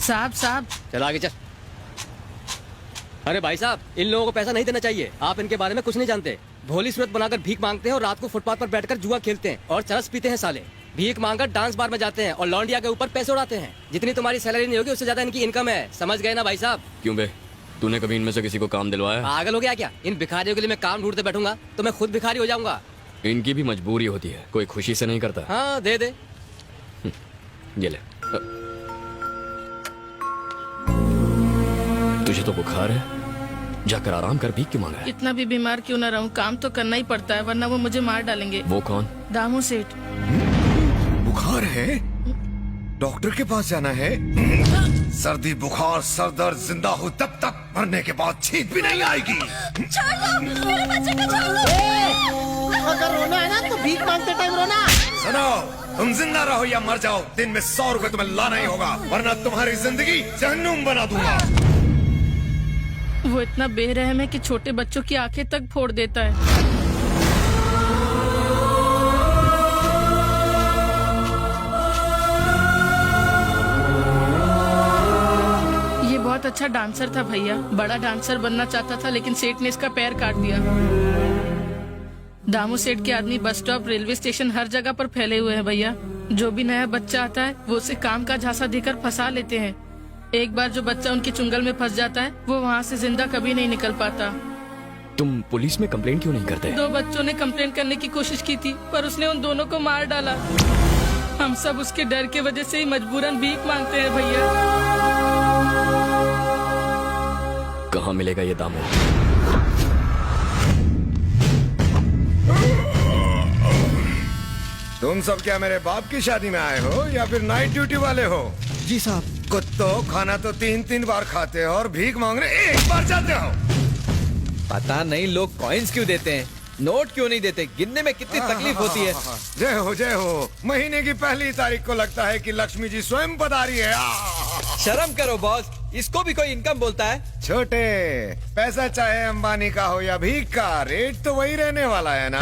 साहब साहब। चल आगे चल। अरे भाई साहब, इन लोगों को पैसा नहीं देना चाहिए। आप इनके बारे में कुछ नहीं जानते। भोली सूरत बनाकर भीख मांगते हैं और रात को फुटपाथ पर बैठकर जुआ खेलते हैं और चरस पीते हैं साले। भीख मांगकर डांस बार में जाते हैं और लौंडिया के ऊपर पैसे उड़ाते हैं। जितनी तुम्हारी सैलरी नहीं होगी उससे ज्यादा इनकी इनकम है। समझ गए ना भाई साहब? क्यों बे, तूने कभी इनमें से किसी को काम दिलवाया? पागल हो गया क्या? इन भिखारियों के लिए मैं काम ढूंढते बैठूंगा तो मैं खुद भिखारी हो जाऊंगा। इनकी भी मजबूरी होती है, कोई खुशी से नहीं करता। हाँ दे दे। ये ले। तुझे तो बुखार है, जाकर आराम कर, भीख क्यों मांगा है? इतना भी बीमार क्यों न रहूं, काम तो करना ही पड़ता है वरना वो मुझे मार डालेंगे। वो कौन? दामू सेठ। बुखार है? डॉक्टर के पास जाना है? सर्दी बुखार सर दर्द जिंदा हो तब तक, मरने के बाद छींक भी नहीं आएगी। छोड़ दो, मेरे बच्चे को छोड़ दो। अगर रोना है ना तो भीख मांगते टाइम रोना। सुनो, तुम जिंदा रहो या मर जाओ, दिन में 100 रुपए तुम्हें लाना ही होगा, वरना तुम्हारी जिंदगी जहन्नुम बना दूंगा। वो इतना बेरहम है कि छोटे बच्चों की आंखें तक फोड़ देता है। ये बहुत अच्छा डांसर था भैया, बड़ा डांसर बनना चाहता था लेकिन सेठ ने इसका पैर काट दिया। दामू सेठ के आदमी बस स्टॉप, रेलवे स्टेशन, हर जगह पर फैले हुए हैं भैया। जो भी नया बच्चा आता है वो उसे काम का झांसा देकर फंसा लेते हैं। एक बार जो बच्चा उनकी चुंगल में फंस जाता है वो वहाँ से जिंदा कभी नहीं निकल पाता। तुम पुलिस में कंप्लेंट क्यों नहीं करते? 2 बच्चों ने कंप्लेंट करने की कोशिश की थी पर उसने उन दोनों को मार डाला। हम सब उसके डर के वजह से ही मजबूरन भीख मांगते हैं भैया। कहाँ मिलेगा ये दामू? तुम सब क्या मेरे बाप की शादी में आए हो या फिर नाइट ड्यूटी वाले हो? जी साहब। कुत्तो, खाना तो 3-3 बार खाते हो और भीख मांगने 1 बार जाते हो। पता नहीं लोग कॉइन्स क्यों देते हैं, नोट क्यों नहीं देते, गिनने में कितनी तकलीफ होती है। जय हो जय हो। महीने की पहली तारीख को लगता है कि लक्ष्मी जी स्वयं पधारी है। शर्म करो बॉस, इसको भी कोई इनकम बोलता है? छोटे, पैसा चाहे अंबानी का हो या भीख का, रेट तो वही रहने वाला है ना।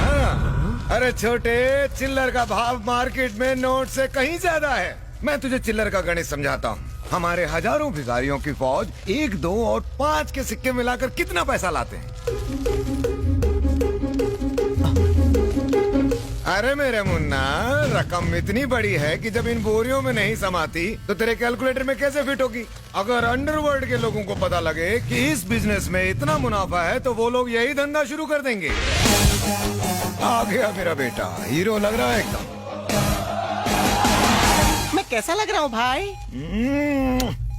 अरे छोटे, चिल्लर का भाव मार्केट में नोट से कहीं ज्यादा है। मैं तुझे चिल्लर का गणित समझाता हूँ। हमारे हजारों भिखारियों की फौज 1, 2 और 5 के सिक्के मिलाकर कितना पैसा लाते हैं? अरे मेरे मुन्ना, रकम इतनी बड़ी है कि जब इन बोरियों में नहीं समाती तो तेरे कैलकुलेटर में कैसे फिट होगी? अगर अंडरवर्ल्ड के लोगों को पता लगे कि इस बिजनेस में इतना मुनाफा है तो वो लोग यही धंधा शुरू कर देंगे। आ गया मेरा बेटा, हीरो लग रहा है एकदम। मैं कैसा लग रहा हूँ भाई?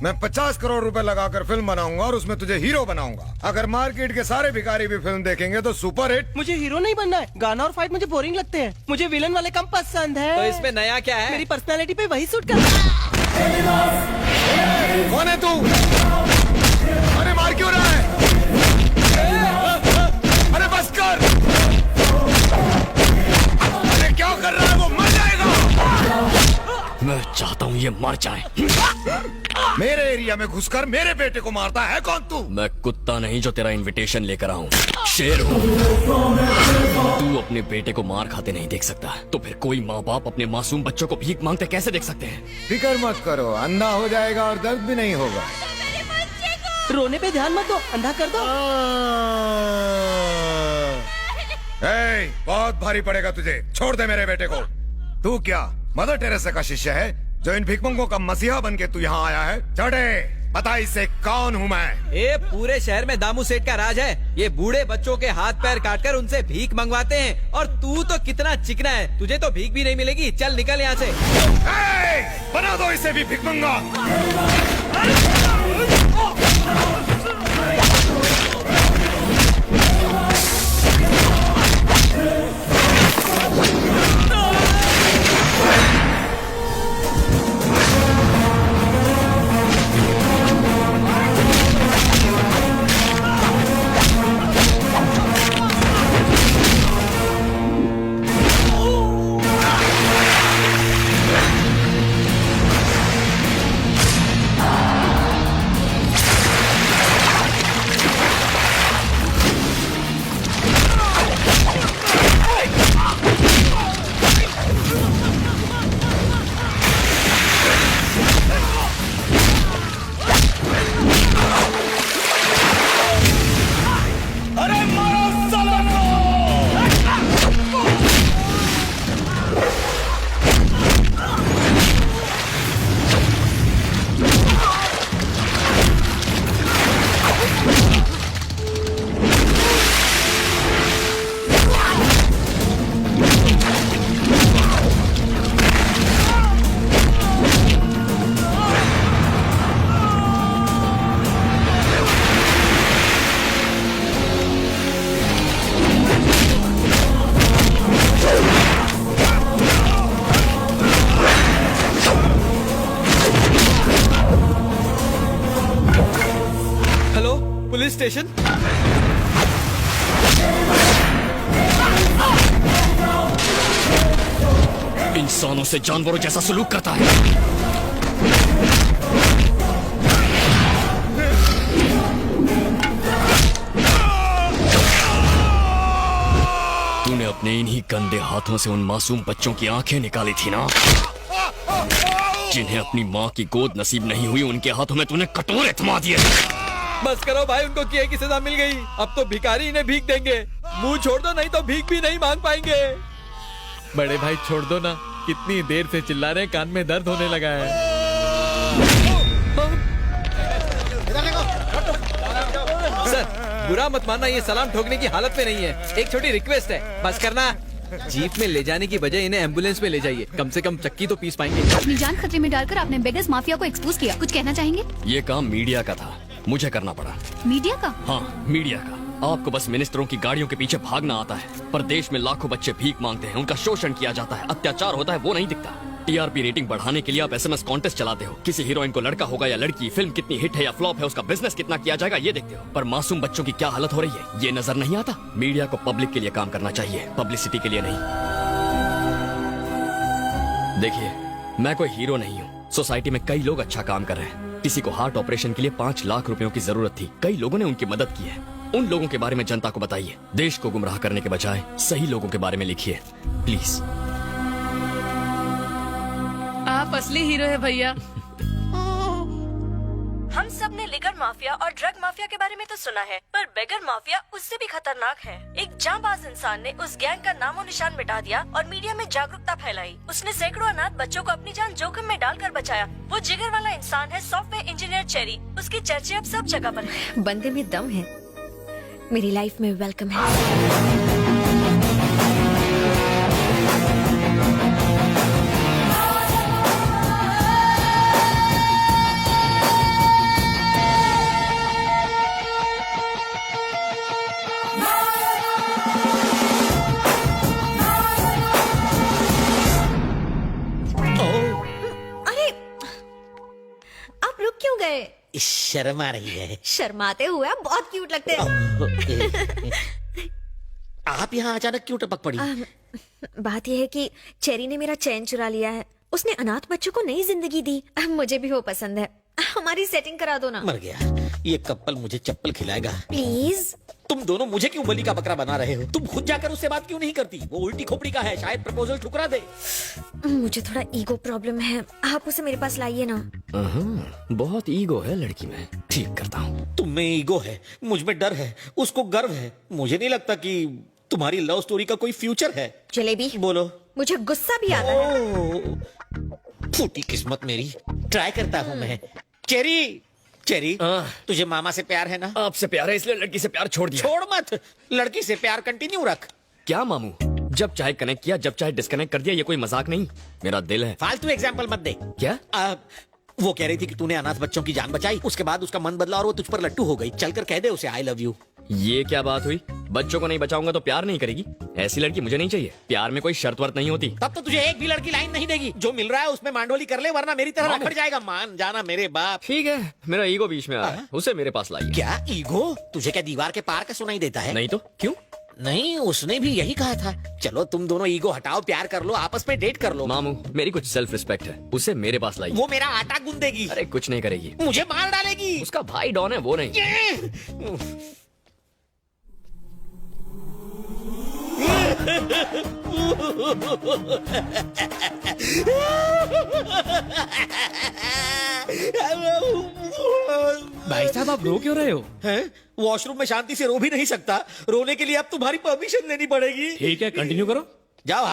मैं 50 करोड़ रुपए लगाकर फिल्म बनाऊंगा और उसमें तुझे हीरो बनाऊंगा। अगर मार्केट के सारे भिखारी भी फिल्म देखेंगे तो सुपर हिट। मुझे हीरो नहीं बनना है, गाना और फाइट मुझे बोरिंग लगते हैं। मुझे विलन वाले कम पसंद है। तो इसमें नया क्या है? मेरी पर्सनालिटी पे वही सूट करता है। कौन है तू? अरे मार क्यों रहा है? अरे बस कर। अरे क्या कर रहा है? वो मर जाएगा। मैं चाहता हूँ ये मर जाए। मेरे एरिया में घुसकर मेरे बेटे को मारता है कौन तू? मैं कुत्ता नहीं जो तेरा इनविटेशन लेकर आऊँ, शेर हूँ। तू अपने बेटे को मार खाते नहीं देख सकता, तो फिर कोई माँ बाप अपने मासूम बच्चों को भीख मांगते कैसे देख सकते हैं? फिक्र मत करो, अंधा हो जाएगा और दर्द भी नहीं होगा। रोने पे ध्यान मत दो, अंधा कर दो। बहुत भारी पड़ेगा तुझे, छोड़ दे मेरे बेटे को। तू क्या मदर टेरेसा का शिष्य है जो इन भिखमंगों का मसीहा बन के तू यहाँ आया है? चढ़े, बता इसे कौन हूँ मैं? ये पूरे शहर में दामू सेठ का राज है। ये बूढ़े बच्चों के हाथ पैर काटकर उनसे भीख मंगवाते हैं। और तू तो कितना चिकना है, तुझे तो भीख भी नहीं मिलेगी। चल निकल यहाँ से। बना दो इसे भी भिखमंगा। Police station? इंसानों से जानवरों जैसा सलूक करता है। तूने अपने इन्हीं गंदे हाथों से उन मासूम बच्चों की आंखें निकाली थी ना, जिन्हें अपनी माँ की गोद नसीब नहीं हुई। उनके हाथों में तूने कटोरे थमा दिए। बस करो भाई, उनको किए की सजा मिल गई। अब तो भिखारी इन्हें भीख देंगे। मुंह छोड़ दो, नहीं तो भीख भी नहीं मांग पाएंगे। बड़े भाई छोड़ दो ना, कितनी देर से चिल्ला रहे हैं, कान में दर्द होने लगा है। सर बुरा मत मानना, ये सलाम ठोकने की हालत में नहीं है। एक छोटी रिक्वेस्ट है, बस करना। जीप में ले जाने की बजाय इन्हें एम्बुलेंस में ले जाइए, कम से कम चक्की तो पीस पाएंगे। अपनी जान खतरे में डालकर आपने बेगस माफिया को एक्सपोज किया, कुछ कहना चाहेंगे? ये काम मीडिया का था, मुझे करना पड़ा। मीडिया का? हाँ, मीडिया का। आपको बस मिनिस्टरों की गाड़ियों के पीछे भागना आता है, पर देश में लाखों बच्चे भीख मांगते हैं, उनका शोषण किया जाता है, अत्याचार होता है, वो नहीं दिखता। टीआरपी रेटिंग बढ़ाने के लिए आप एसएमएस कॉन्टेस्ट चलाते हो। किसी हीरोइन को लड़का होगा या लड़की, फिल्म कितनी हिट है या फ्लॉप है, उसका बिजनेस कितना किया जाएगा, ये देखते हो। पर मासूम बच्चों की क्या हालत हो रही है, ये नजर नहीं आता। मीडिया को पब्लिक के लिए काम करना चाहिए, पब्लिसिटी के लिए नहीं। देखिए, मैं कोई हीरो नहीं हूँ। सोसाइटी में कई लोग अच्छा काम कर रहे हैं। किसी को हार्ट ऑपरेशन के लिए 5 लाख रुपयों की जरूरत थी, कई लोगों ने उनकी मदद की है। उन लोगों के बारे में जनता को बताइए। देश को गुमराह करने के बजाय सही लोगों के बारे में लिखिए, प्लीज। आप असली हीरो है भैया। हम सब ने लिकर माफिया और ड्रग माफिया के बारे में तो सुना है, पर बेगर माफिया उससे भी खतरनाक है। एक जांबाज इंसान ने उस गैंग का नामो निशान मिटा दिया और मीडिया में जागरूकता फैलाई। उसने सैकड़ों अनाथ बच्चों को अपनी जान जोखिम में डालकर बचाया। वो जिगर वाला इंसान है सॉफ्टवेयर इंजीनियर चेरी। उसकी चर्चे अब सब जगह पर है। बंदे में दम है, मेरी लाइफ में वेलकम है। अरे आप रुक क्यों गए? शर्म आ रही है। शर्माते हुए आप बहुत क्यूट लगते हैं। आप यहाँ अचानक क्यों टपक पड़ी? बात यह है कि चेरी ने मेरा चैन चुरा लिया है। उसने अनाथ बच्चों को नई जिंदगी दी। मुझे भी वो पसंद है। हमारी सेटिंग करा दो ना। मर गया, ये कपल मुझे चप्पल खिलाएगा। प्लीज। तुम दोनों मुझे क्यों बलि का बकरा बना रहे हो? तुम खुद जाकर उससे बात क्यों नहीं करती? वो उल्टी खोपड़ी का है, शायद प्रपोजल ठुकरा दे। मुझे थोड़ा ईगो प्रॉब्लम है, आप उसे मेरे पास लाइए ना। बहुत ईगो है लड़की में, ठीक करता हूँ। तुम में ईगो है, मुझ में डर है, उसको गर्व है। मुझे नहीं लगता कि तुम्हारी लव स्टोरी का कोई फ्यूचर है। जलेबी बोलो। मुझे गुस्सा भी आता है। फूटी किस्मत मेरी, ट्राई करता हूँ मैं। चेरी, चेरी, तुझे मामा से प्यार है ना? आपसे प्यार है इसलिए लड़की से प्यार छोड़ दिया। छोड़ मत, लड़की से प्यार कंटिन्यू रख। क्या मामू, जब चाहे कनेक्ट किया, जब चाहे डिस्कनेक्ट कर दिया, ये कोई मजाक नहीं। मेरा दिल है। फालतू एग्जाम्पल मत दे। क्या? वो कह रही थी कि तूने अनाथ बच्चों की जान बचाई, उसके बाद उसका मन बदला और वो तुझ पर लट्टू हो गई। चलकर कह दे उसे आई लव यू। ये क्या बात हुई? बच्चों को नहीं बचाऊंगा तो प्यार नहीं करेगी? ऐसी लड़की मुझे नहीं चाहिए। प्यार में कोई शर्त वर्त नहीं होती। तब तो तुझे एक भी लड़की लाइन नहीं देगी। जो मिल रहा है उसमें मांडोली कर ले, वरना मेरी तरह रखड़ जाएगा। मान जाना मेरे बाप। ठीक है, मेरा ईगो बीच में आ रहा है, उसे मेरे पास लाइए। क्या ईगो? तुझे क्या दीवार के पार का सुनाई देता है? नहीं तो क्यों? नहीं, उसने भी यही कहा था। चलो तुम दोनों ईगो हटाओ, प्यार कर लो, आपस में डेट कर लो। मामू, मेरी कुछ सेल्फ रिस्पेक्ट है, उसे मेरे पास लाइए। वो मेरा आटा गूंदेगी। अरे कुछ नहीं करेगी, मुझे मार डालेगी। उसका भाई डॉन है, वो नहीं। भाई साहब आप रो क्यों रहे हो? हैं? वॉशरूम में शांति से रो भी नहीं सकता। रोने के लिए अब तुम्हारी परमिशन लेनी पड़ेगी। ठीक है, कंटिन्यू करो। जाओ।